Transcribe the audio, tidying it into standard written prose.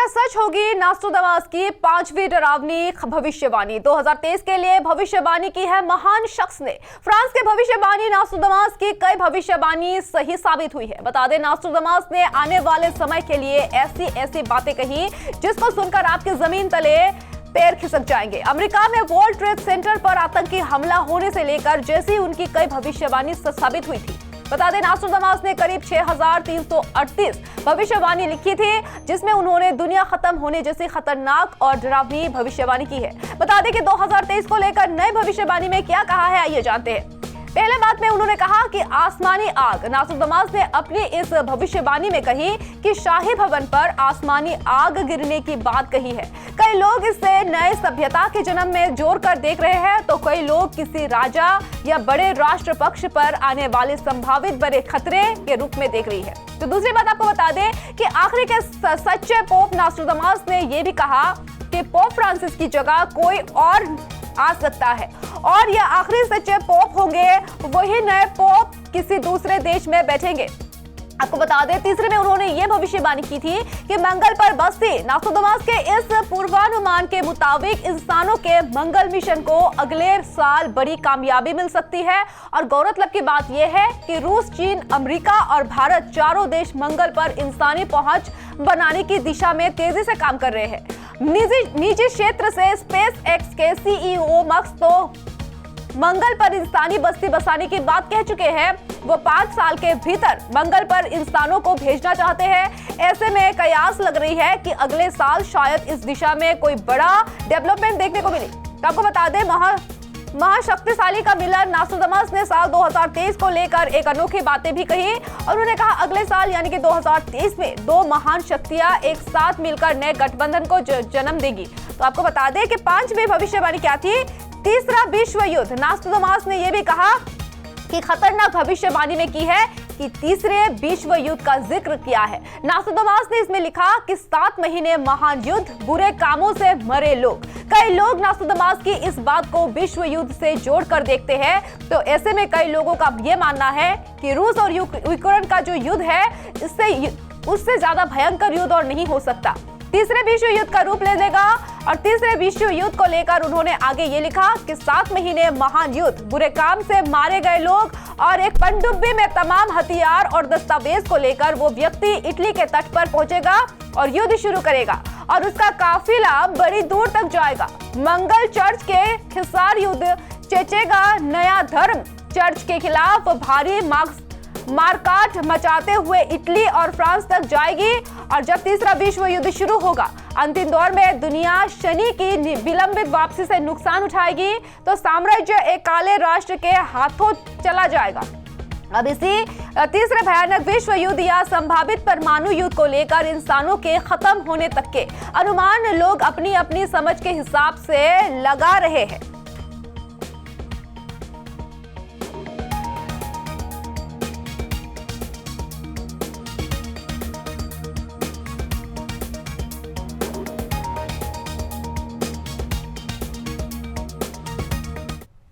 क्या सच होगी नास्ट्राडामस की 5वीं डरावनी भविष्यवाणी? 2023 के लिए भविष्यवाणी की है महान शख्स ने। फ्रांस के भविष्यवाणी नास्ट्राडामस की कई भविष्यवाणी सही साबित हुई है। बता दें, नास्ट्राडामस ने आने वाले समय के लिए ऐसी ऐसी बातें कही जिसको सुनकर आपके जमीन तले पैर खिसक जाएंगे। अमेरिका में वर्ल्ड ट्रेड सेंटर पर आतंकी हमला होने से लेकर जैसी उनकी कई भविष्यवाणी सच साबित हुई थी। बता दें, नास्ट्राडामस ने करीब 6338 भविष्यवाणी लिखी थी, जिसमें उन्होंने दुनिया खत्म होने जैसी खतरनाक और डरावनी भविष्यवाणी की है। बता दें कि 2023 को लेकर नई भविष्यवाणी में क्या कहा है, आइए जानते हैं। पहले बात में उन्होंने कहा कि आसमानी आग। नास्ट्राडामस ने अपनी इस भविष्यवाणी में कही कि शाही भवन पर आसमानी आग गिरने की बात कही है। कई लोग इसे नए सभ्यता के जन्म में जोड़कर देख रहे हैं, तो कई लोग किसी राजा या बड़े राष्ट्र पक्ष पर आने वाले संभावित बड़े खतरे के रूप में देख रही है। तो दूसरी बात आपको बता दें कि आखिरी के सच्चे पोप नास्ट्राडामस ने यह भी कहा कि पोप फ्रांसिस की जगह कोई और आ सकता है और यह आखिरी सच्चे पोप होंगे। वही नए पोप किसी दूसरे देश में बैठेंगे। आपको बता दें, तीसरे में उन्होंने ये भविष्यवाणी की थी कि मंगल पर बस्ती। नास्ट्राडामस के इस पूर्वानुमान के मुताबिक इंसानों के मंगल मिशन को अगले साल बड़ी कामयाबी मिल सकती है। और गौरतलब की बात यह है कि रूस, चीन, अमेरिका और भारत चारों देश मंगल पर इंसानी पहुंच बनाने की दिशा में तेजी से काम कर रहे हैं। निजी क्षेत्र से स्पेस एक्स के सीईओ मस्क तो मंगल पर इंसानी बस्ती बसाने की बात कह चुके हैं। वो 5 साल के भीतर मंगल पर इंसानों को भेजना चाहते हैं। ऐसे में कयास लग रही है कि अगले साल शायद इस दिशा में कोई बड़ा डेवलपमेंट देखने को मिले। तो आपको बता दें, महाशक्तिशाली का मिलन नास्ट्राडामस ने साल 2023 को लेकर एक अनोखी बातें भी कही और उन्होंने कहा अगले साल यानी कि 2023 में 2 महान शक्तियां एक साथ मिलकर नए गठबंधन को जन्म देगी। तो आपको बता दें कि 5वीं भविष्यवाणी क्या थी? तीसरा विश्व युद्ध। नास्ट्राडामस ने यह भी कहा कि खतरनाक भविष्यवाणी में की है कि तीसरे विश्व युद्ध का जिक्र किया है। नास्ट्राडामस ने इसमें लिखा कि 7 महीने महान युद्ध, बुरे कामों से मरे लोग। कई लोग नास्ट्राडामस की इस बात को विश्व युद्ध से जोड़कर देखते हैं। तो ऐसे में कई लोगों का यह मानना है कि रूस और यूक्रेन का जो युद्ध है उससे ज्यादा भयंकर युद्ध और नहीं हो सकता। तीसरे विश्व युद्ध का रूप ले लेगा। और तीसरे विश्व युद्ध को लेकर उन्होंने आगे ये लिखा कि 7 महीने महान युद्ध, बुरे काम से मारे गए लोग और एक पनडुब्बी में तमाम हथियार और दस्तावेज को लेकर वो व्यक्ति इटली के तट पर पहुंचेगा और युद्ध शुरू करेगा और उसका काफिला बड़ी दूर तक जाएगा। मंगल चर्च के खिसार युद्ध चेचेगा। नया धर्म चर्च के खिलाफ भारी मारकाट मचाते हुए इटली और फ्रांस तक जाएगी। और जब तीसरा विश्व युद्ध शुरू होगा, अंतिम दौर में दुनिया शनि की विलंबित वापसी से नुकसान उठाएगी, तो साम्राज्य एक काले राष्ट्र के हाथों चला जाएगा। अब इसी तीसरे भयानक विश्व युद्ध या संभावित परमाणु युद्ध को लेकर इंसानों के खत्म होने तक के अनुमान लोग अपनी अपनी समझ के हिसाब से लगा रहे हैं।